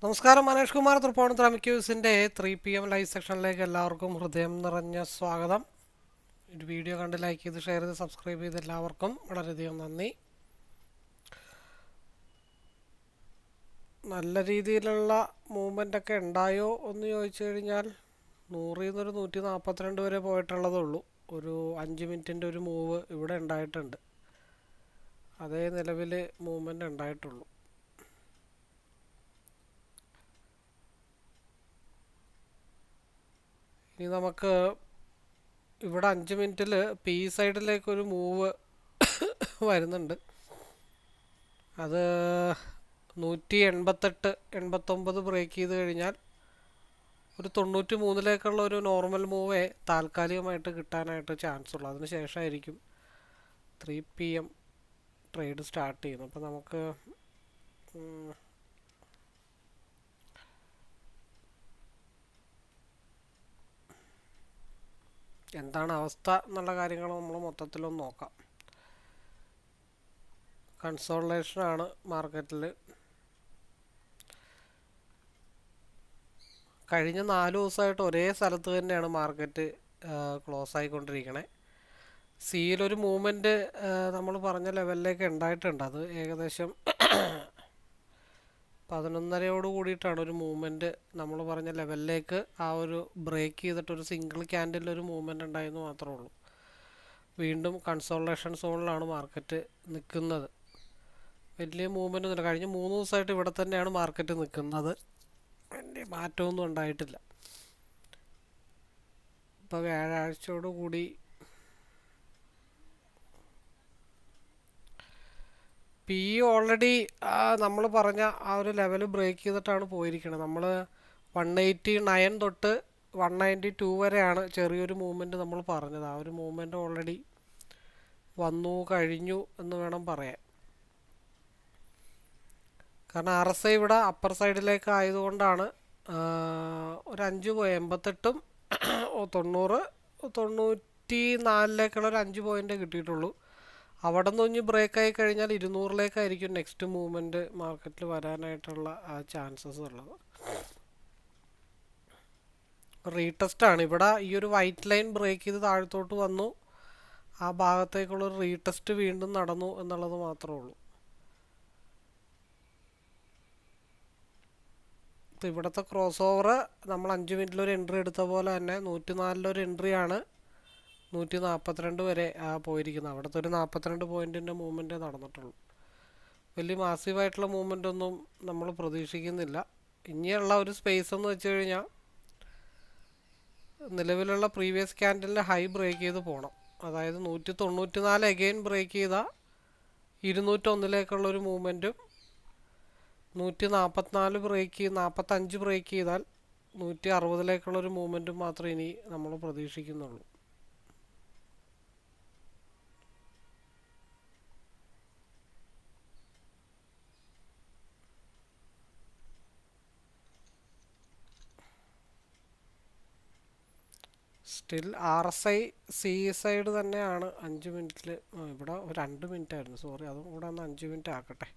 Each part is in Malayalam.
നമസ്കാരം, മനേഷ് കുമാർ തൃപ്പൂണിത്തുറ മിക്യൂസിൻ്റെ 3 PM ലൈവ് സെക്ഷനിലേക്ക് എല്ലാവർക്കും ഹൃദയം നിറഞ്ഞ സ്വാഗതം. ഒരു വീഡിയോ കണ്ട് ലൈക്ക് ചെയ്ത് ഷെയർ ചെയ്ത് സബ്സ്ക്രൈബ് ചെയ്ത് എല്ലാവർക്കും വളരെയധികം നന്ദി. നല്ല രീതിയിലുള്ള മൂവ്മെൻ്റ് ഒക്കെ ഉണ്ടായോ എന്ന് ചോദിച്ചു കഴിഞ്ഞാൽ 100 നിന്നൊരു 142 വരെ പോയിട്ടുള്ളതേ ഉള്ളൂ. ഒരു 5 മിനിറ്റിൻ്റെ ഒരു മൂവ് ഇവിടെ ഉണ്ടായിട്ടുണ്ട്. അതേ നിലവിൽ മൂവ്മെൻ്റ് ഉണ്ടായിട്ടുള്ളൂ. ഇനി നമുക്ക് ഇവിടെ 5 മിനിറ്റിൽ പി സൈഡിലേക്കൊരു മൂവ് വരുന്നുണ്ട്. അത് 188-89 ബ്രേക്ക് ചെയ്ത് കഴിഞ്ഞാൽ ഒരു 93ലേക്കുള്ള ഒരു നോർമൽ മൂവേ താൽക്കാലികമായിട്ട് കിട്ടാനായിട്ട് ചാൻസ് ഉള്ളൂ. അതിന് ശേഷമായിരിക്കും 3 PM ട്രേഡ് സ്റ്റാർട്ട് ചെയ്യുന്നത്. അപ്പോൾ നമുക്ക് എന്താണ് അവസ്ഥ എന്നുള്ള കാര്യങ്ങൾ നമ്മൾ മൊത്തത്തിലൊന്ന് നോക്കാം. കൺസോൾട്ടേഷനാണ് മാർക്കറ്റിൽ. കഴിഞ്ഞ 4 ദിവസമായിട്ട് ഒരേ സ്ഥലത്ത് തന്നെയാണ് മാർക്കറ്റ് ക്ലോസ് ആയിക്കൊണ്ടിരിക്കണേ. സിയിലൊരു മൂവ്മെൻറ്റ് നമ്മൾ പറഞ്ഞ ലെവലിലേക്ക് ഉണ്ടായിട്ടുണ്ട്. അത് ഏകദേശം 11:30 കൂടിയിട്ടാണ് ഒരു മൂവ്മെൻറ്റ് നമ്മൾ പറഞ്ഞ ലെവലിലേക്ക് ആ ഒരു ബ്രേക്ക് ചെയ്തിട്ടൊരു സിംഗിൾ ക്യാൻഡിലൊരു മൂവ്മെൻറ്റ് ഉണ്ടായെന്ന് മാത്രമേ ഉള്ളൂ. വീണ്ടും കൺസോൾട്ടേഷൻ സോണിലാണ് മാർക്കറ്റ് നിൽക്കുന്നത്. വലിയ മൂവ്മെൻ്റ് ഒന്നുമില്ല. കഴിഞ്ഞ 3 ദിവസമായിട്ട് ഇവിടെ തന്നെയാണ് മാർക്കറ്റ് നിൽക്കുന്നത്. വലിയ മാറ്റമൊന്നും ഉണ്ടായിട്ടില്ല. ഇപ്പോൾ വ്യാഴാഴ്ചയോടുകൂടി പി ഓൾറെഡി നമ്മൾ പറഞ്ഞ ആ ഒരു ലെവൽ ബ്രേക്ക് ചെയ്തിട്ടാണ് പോയിരിക്കുന്നത്. നമ്മൾ 189 തൊട്ട് 192 വരെയാണ് ചെറിയൊരു മൂവ്മെൻറ്റ് നമ്മൾ പറഞ്ഞത്. ആ ഒരു മൂവ്മെൻറ്റ് ഓൾറെഡി വന്നു കഴിഞ്ഞു എന്ന് വേണം പറയാൻ. കാരണം RSI ഇവിടെ അപ്പർ സൈഡിലേക്ക് ആയതുകൊണ്ടാണ് ഒരു 88-ഉം 90-94 ഒരു 5 പോയിൻ്റ് കിട്ടിയിട്ടുള്ളൂ. അവിടെ നിന്ന് ഇനി ബ്രേക്ക് ആയി കഴിഞ്ഞാൽ 200-ലേക്കായിരിക്കും നെക്സ്റ്റ് മൂവ്മെൻറ്റ് മാർക്കറ്റിൽ വരാനായിട്ടുള്ള ചാൻസസ് ഉള്ളത്. റീടെസ്റ്റാണ് ഇവിടെ. ഈ ഒരു വൈറ്റ് ലൈൻ ബ്രേക്ക് ചെയ്ത് താഴത്തോട്ട് വന്നു. ആ ഭാഗത്തേക്കുള്ളൊരു റീടെസ്റ്റ് വീണ്ടും നടന്നു എന്നുള്ളത് മാത്രമേ ഉള്ളൂ. ഇവിടുത്തെ ക്രോസ് ഓവർ നമ്മൾ 5 മിനിറ്റിലൊരു എൻട്രി എടുത്ത പോലെ തന്നെ 104-ലൊരു എൻട്രിയാണ് 142 വരെ പോയിരിക്കുന്നത്. അവിടുത്തെ ഒരു 42 പോയിൻറ്റിൻ്റെ മൂവ്മെൻറ്റേ നടന്നിട്ടുള്ളൂ. വലിയ മാസീവായിട്ടുള്ള മൂവ്മെൻ്റ് ഒന്നും നമ്മൾ പ്രതീക്ഷിക്കുന്നില്ല. ഇനിയുള്ള ഒരു സ്പേസ് എന്ന് വെച്ച് കഴിഞ്ഞാൽ നിലവിലുള്ള പ്രീവിയസ് ക്യാൻഡലിൻ്റെ ഹൈ ബ്രേക്ക് ചെയ്ത് പോകണം. അതായത് 194 അഗെയിൻ ബ്രേക്ക് ചെയ്താൽ 201-ലേക്കുള്ളൊരു മൂവ്മെൻറ്റും 144 45 ബ്രേക്ക് ചെയ്താൽ 160-ലേക്കുള്ളൊരു മൂവ്മെൻറ്റും മാത്രമേ ഇനി നമ്മൾ പ്രതീക്ഷിക്കുന്നുള്ളൂ. സ്റ്റിൽ RSI സി സൈഡ് തന്നെയാണ് 5 മിനിറ്റിൽ. ഇവിടെ ഒരു 2 മിനിറ്റ് ആയിരുന്നു, സോറി. അതും കൂടെ ഒന്ന് 5 മിനിറ്റ് ആക്കട്ടെ.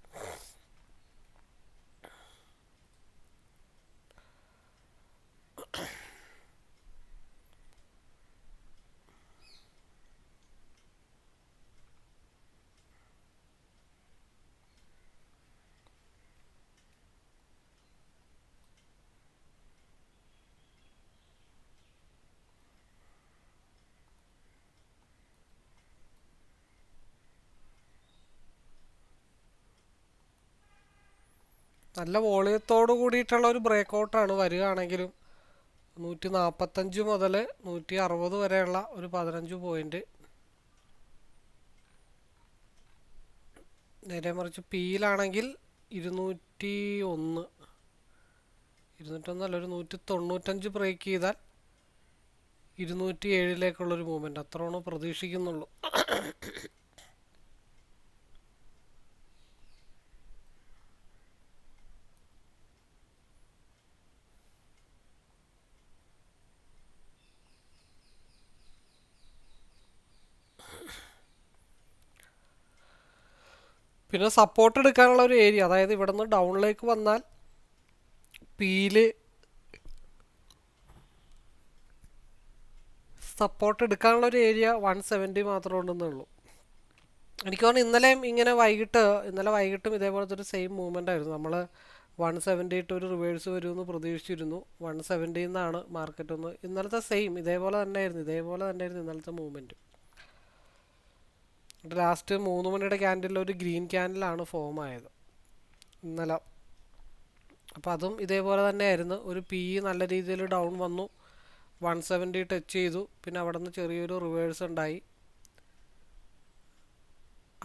നല്ല വോളിയത്തോട് കൂടിയിട്ടുള്ള ഒരു ബ്രേക്ക് ഔട്ടാണ് വരികയാണെങ്കിലും 145 മുതൽ 160 വരെയുള്ള ഒരു 15 പോയിൻ്റ്. നേരെ മറിച്ച് പിയിലാണെങ്കിൽ 201 അല്ല, ഒരു 195 ബ്രേക്ക് ചെയ്താൽ 207-ലേക്കുള്ളൊരു മൂവ്മെൻറ്റ് അത്രയാണ് പ്രതീക്ഷിക്കുന്നുള്ളൂ. പിന്നെ സപ്പോർട്ട് എടുക്കാനുള്ള ഒരു ഏരിയ, അതായത് ഇവിടെ നിന്ന് ഡൗണിലേക്ക് വന്നാൽ പിയില് സപ്പോർട്ട് എടുക്കാനുള്ള ഒരു ഏരിയ 170 മാത്രമേ ഉണ്ടെന്നുള്ളൂ. എനിക്ക് തോന്നുന്നു ഇന്നലെ വൈകിട്ടും ഇതേപോലത്തെ ഒരു സെയിം മൂവ്മെൻ്റ് ആയിരുന്നു. നമ്മൾ 170 ഇട്ട് ഒരു റിവേഴ്സ് വരുമെന്ന് പ്രതീക്ഷിച്ചിരുന്നു. 170 നിന്നാണ് മാർക്കറ്റ് ഒന്ന് ഇന്നലത്തെ സെയിം ഇതേപോലെ തന്നെയായിരുന്നു ഇന്നലത്തെ മൂവ്മെൻറ്റ്. ലാസ്റ്റ് 3 മണിയുടെ ക്യാൻഡിൽ ഒരു ഗ്രീൻ ക്യാൻഡിലാണ് ഫോം ആയത് ഇന്നലെ. അപ്പോൾ അതും ഇതേപോലെ തന്നെയായിരുന്നു. ഒരു പി നല്ല രീതിയിൽ ഡൗൺ വന്നു, 170 ടച്ച് ചെയ്തു, പിന്നെ അവിടെ നിന്ന് ചെറിയൊരു റിവേഴ്സ് ഉണ്ടായി.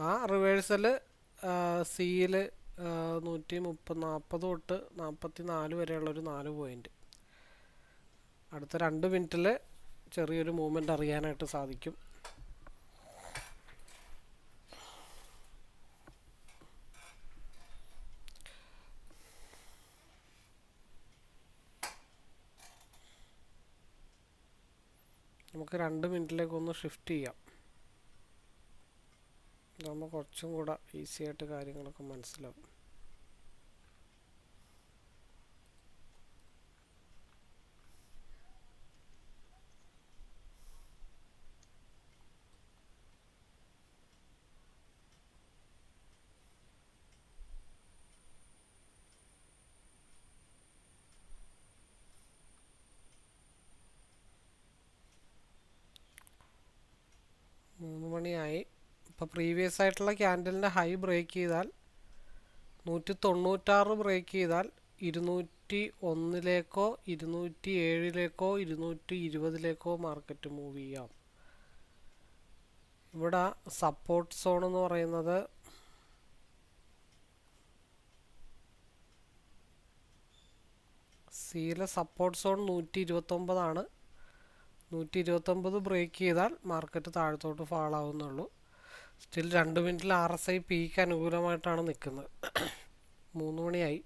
ആ റിവേഴ്സൽ സിയിൽ 140 തൊട്ട് 44 വരെയുള്ളൊരു 4 പോയിൻ്റ് അടുത്ത 2 മിനിറ്റിൽ ചെറിയൊരു മൂവ്മെൻ്റ് അറിയാനായിട്ട് സാധിക്കും. നമുക്ക് 2 മിനിറ്റിലേക്കൊന്ന് ഷിഫ്റ്റ് ചെയ്യാം. ഇതാകുമ്പോൾ കുറച്ചും കൂടെ ഈസി ആയിട്ട് കാര്യങ്ങളൊക്കെ മനസ്സിലാവും. മൂന്ന് മണിയായി. ഇപ്പോൾ പ്രീവിയസ് ആയിട്ടുള്ള ക്യാൻഡലിൻ്റെ ഹൈ ബ്രേക്ക് ചെയ്താൽ 196 ബ്രേക്ക് ചെയ്താൽ 201ലേക്കോ 207ലേക്കോ 220ലേക്കോ മാർക്കറ്റ് മൂവ് ചെയ്യാം. ഇവിടെ സപ്പോർട്ട് സോൺ എന്ന് പറയുന്നത് സിയിലെ സപ്പോർട്ട് സോൺ 129 129 ബ്രേക്ക് ചെയ്താൽ മാർക്കറ്റ് താഴത്തോട്ട് ഫാൾ ആവുന്നുള്ളൂ. സ്റ്റിൽ 2 മിനിറ്റിൽ RSI പീക്ക് അനുകൂലമായിട്ടാണ് നിൽക്കുന്നത്. 3 മണിയായി.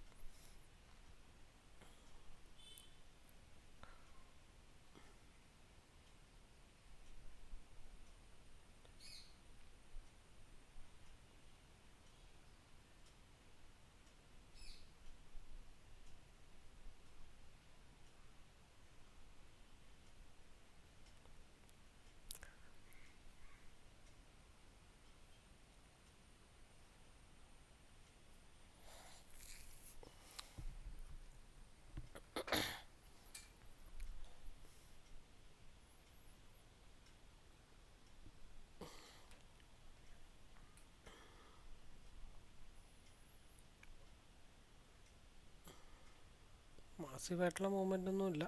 മാസീവായിട്ടുള്ള മൂവ്മെൻ്റ് ഒന്നും ഇല്ല.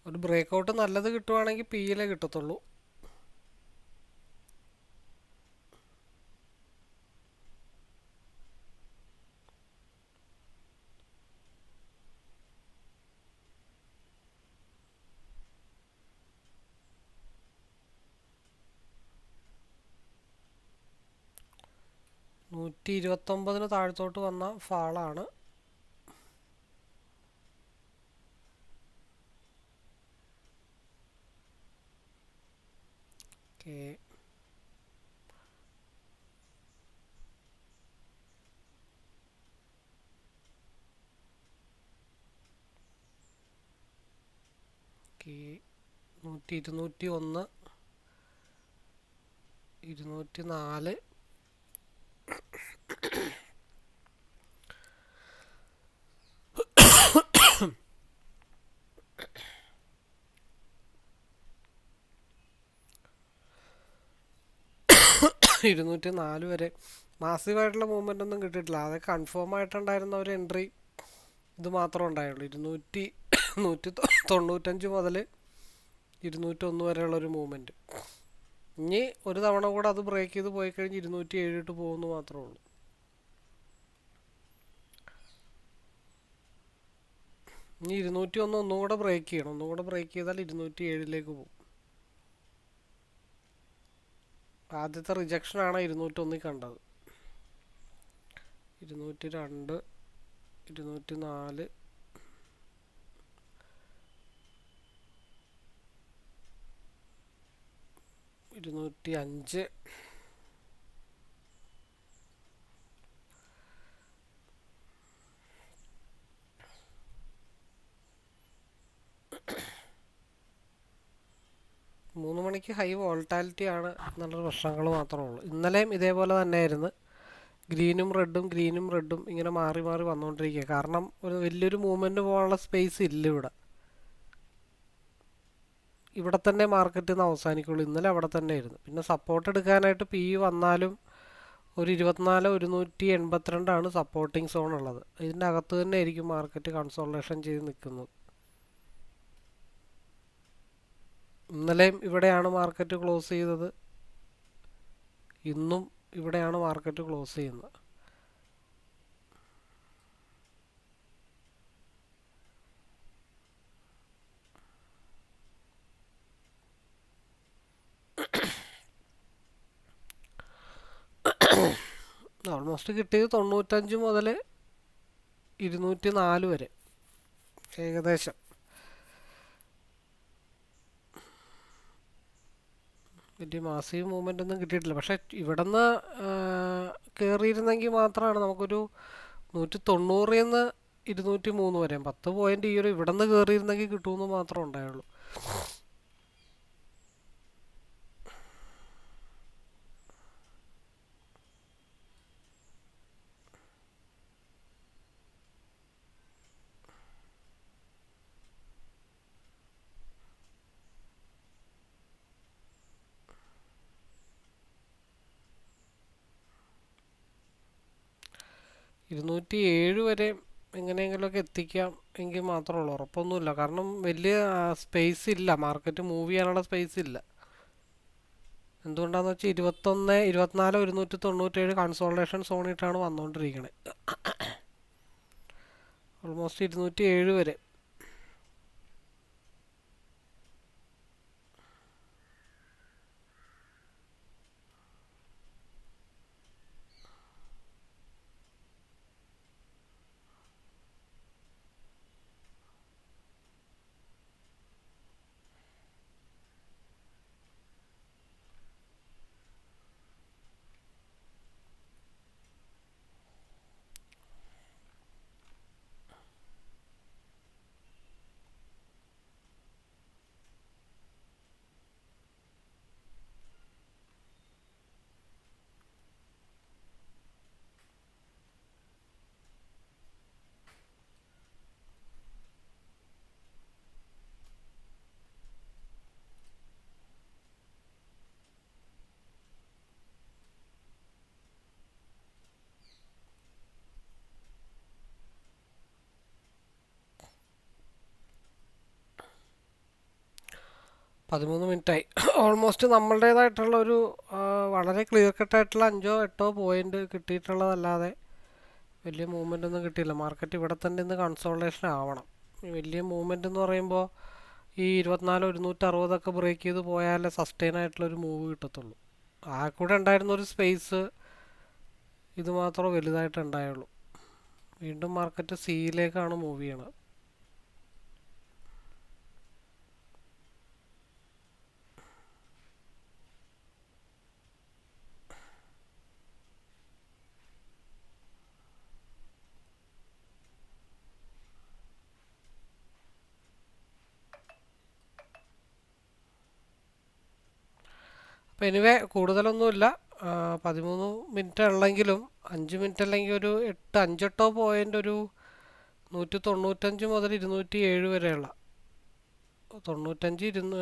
ഒരു ബ്രേക്ക് ഔട്ട് നല്ലത് കിട്ടുവാണെങ്കിൽ പിയിലേ കിട്ടത്തുള്ളൂ. നൂറ്റി 29 താഴത്തോട്ട് വന്ന ഫാളാണ്. Okay, okay. 201 204 204 വരെ മാസീവായിട്ടുള്ള മൂവ്മെൻ്റ് ഒന്നും കിട്ടിയിട്ടില്ല. അത് കൺഫേം ആയിട്ടുണ്ടായിരുന്ന ഒരു എൻട്രി ഇത് മാത്രമേ ഉണ്ടായുള്ളൂ. 195 മുതൽ 201 വരെയുള്ളൊരു മൂവ്മെൻറ്റ്. ഇനി ഒരു തവണ കൂടെ അത് ബ്രേക്ക് ചെയ്ത് പോയി കഴിഞ്ഞ് 207 ഇട്ട് പോകുന്നു മാത്രമേ ഉള്ളൂ. ഇനി 201 ഒന്നും കൂടെ ബ്രേക്ക് ചെയ്യണം. ഒന്നും കൂടെ ബ്രേക്ക് ചെയ്താൽ 207ലേക്ക് പോകും. ആദ്യത്തെ റിജക്ഷനാണ് 201 കണ്ടത്. 202 204 205 മണിക്ക് ഹൈ വോൾട്ടാലിറ്റി ആണ് എന്നുള്ളൊരു പ്രശ്നങ്ങൾ മാത്രമേ ഉള്ളൂ. ഇന്നലെയും ഇതേപോലെ തന്നെയായിരുന്നു. ഗ്രീനും റെഡും ഇങ്ങനെ മാറി മാറി വന്നുകൊണ്ടിരിക്കുക. കാരണം ഒരു വലിയൊരു മൂവ്മെൻറ്റ് പോകാനുള്ള സ്പേസ് ഇല്ല ഇവിടെ. ഇവിടെ തന്നെ മാർക്കറ്റിൽ നിന്ന് അവസാനിക്കുള്ളൂ. ഇന്നലെ അവിടെ തന്നെ ആയിരുന്നു. പിന്നെ സപ്പോർട്ട് എടുക്കാനായിട്ട് പി വന്നാലും ഒരു 24,182 സപ്പോർട്ടിംഗ് സോൺ ഉള്ളത്. ഇതിൻ്റെ അകത്ത് തന്നെ ആയിരിക്കും മാർക്കറ്റ് കൺസോൾട്ടേഷൻ ചെയ്ത് നിൽക്കുന്നത്. ഇന്നലെയും ഇവിടെയാണ് മാർക്കറ്റ് ക്ലോസ് ചെയ്തത്. ഇന്നും ഇവിടെയാണ് മാർക്കറ്റ് ക്ലോസ് ചെയ്യുന്നത്. ഓൾമോസ്റ്റ് കിട്ടിയത് 95 മുതൽ 204 വരെ ഏകദേശം. വലിയ മാസീവ് മൂവ്മെൻ്റ് ഒന്നും കിട്ടിയിട്ടില്ല. പക്ഷേ ഇവിടെ നിന്ന് കയറിയിരുന്നെങ്കിൽ മാത്രമാണ് നമുക്കൊരു 190 നിന്ന് 203 വരെ 10 പോയിന്റ് ഈ ഒരു ഇവിടെ നിന്ന് കയറിയിരുന്നെങ്കിൽ കിട്ടുമെന്ന് മാത്രമേ ഉണ്ടായുള്ളൂ. $207 വരെ എങ്ങനെയെങ്കിലുമൊക്കെ എത്തിക്കാം എങ്കിൽ മാത്രമേ ഉള്ളൂ. ഉറപ്പൊന്നുമില്ല. കാരണം വലിയ സ്പേസ് ഇല്ല, മാർക്കറ്റ് മൂവ് ചെയ്യാനുള്ള സ്പേസ് ഇല്ല. എന്തുകൊണ്ടാണെന്ന് വെച്ചാൽ 24,197 കൺസോൾട്ടേഷൻ സോണിട്ടാണ് വന്നുകൊണ്ടിരിക്കുന്നത്. ഓൾമോസ്റ്റ് 207 വരെ. പതിമൂന്ന് മിനിറ്റായി. ഓൾമോസ്റ്റ് നമ്മളുടേതായിട്ടുള്ള ഒരു വളരെ ക്ലിയർ കട്ടായിട്ടുള്ള 5-8 പോയിന്റ് കിട്ടിയിട്ടുള്ളതല്ലാതെ വലിയ മൂവ്മെൻ്റ് ഒന്നും കിട്ടിയില്ല. മാർക്കറ്റ് ഇവിടെ തന്നെ ഇന്ന് കൺസോൾട്ടേഷൻ ആവണം. വലിയ മൂവ്മെൻ്റ് എന്ന് പറയുമ്പോൾ ഈ 24,160 ബ്രേക്ക് ചെയ്ത് പോയാലേ സസ്റ്റെയിൻ ആയിട്ടുള്ളൊരു മൂവ് കിട്ടത്തുള്ളൂ. ആ കൂടെ ഉണ്ടായിരുന്ന ഒരു സ്പേസ് ഇത് മാത്രമേ വലുതായിട്ട് ഉണ്ടായുള്ളൂ. വീണ്ടും മാർക്കറ്റ് സിയിലേക്കാണ് മൂവ് ചെയ്യണത്. അപ്പോൾ എനിവേ കൂടുതലൊന്നുമില്ല. 13 മിനിറ്റ് ഉള്ളെങ്കിലും 5 മിനിറ്റ് അല്ലെങ്കിൽ ഒരു 5-8 പോയിന്റ് ഒരു 195 മുതൽ 207 വരെയുള്ള 95,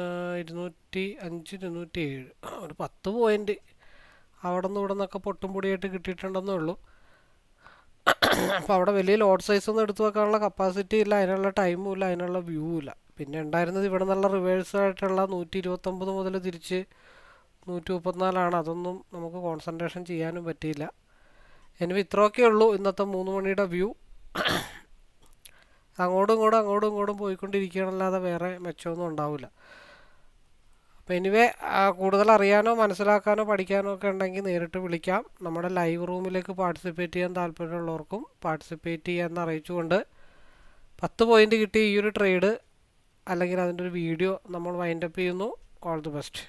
205, 207 ഒരു 10 പോയിന്റ് അവിടെ നിന്ന് ഇവിടെ നിന്നൊക്കെ പൊട്ടും പൊടിയായിട്ട് കിട്ടിയിട്ടുണ്ടെന്നേ ഉള്ളൂ. അപ്പോൾ അവിടെ വലിയ ലോഡ് സൈസ് ഒന്നും എടുത്തു വെക്കാനുള്ള കപ്പാസിറ്റി ഇല്ല, അതിനുള്ള ടൈമും ഇല്ല, അതിനുള്ള വ്യൂ ഇല്ല. പിന്നെ ഉണ്ടായിരുന്നത് ഇവിടെ നിന്നുള്ള റിവേഴ്സ് ആയിട്ടുള്ള 129 മുതൽ തിരിച്ച് 134 അതൊന്നും നമുക്ക് കോൺസെൻട്രേഷൻ ചെയ്യാനും പറ്റിയില്ല. എനിവേ ഇത്രയൊക്കെ ഉള്ളൂ ഇന്നത്തെ 3 മണിയുടെ വ്യൂ. അങ്ങോട്ടും ഇങ്ങോട്ടും പോയിക്കൊണ്ടിരിക്കുകയാണല്ലാതെ വേറെ മെച്ചമൊന്നും ഉണ്ടാവില്ല. അപ്പോൾ എനിവേ കൂടുതൽ അറിയാനോ മനസ്സിലാക്കാനോ പഠിക്കാനോ ഒക്കെ ഉണ്ടെങ്കിൽ നേരിട്ട് വിളിക്കാം. നമ്മുടെ ലൈവ് റൂമിലേക്ക് പാർട്ടിസിപ്പേറ്റ് ചെയ്യാൻ താല്പര്യമുള്ളവർക്കും പാർട്ടിസിപ്പേറ്റ് ചെയ്യാമെന്ന് അറിയിച്ചുകൊണ്ട് 10 പോയിന്റ് കിട്ടിയ ഈ ഒരു ട്രേഡ് അല്ലെങ്കിൽ അതിൻ്റെ ഒരു വീഡിയോ നമ്മൾ വൈൻഡപ്പ് ചെയ്യുന്നു. All the best.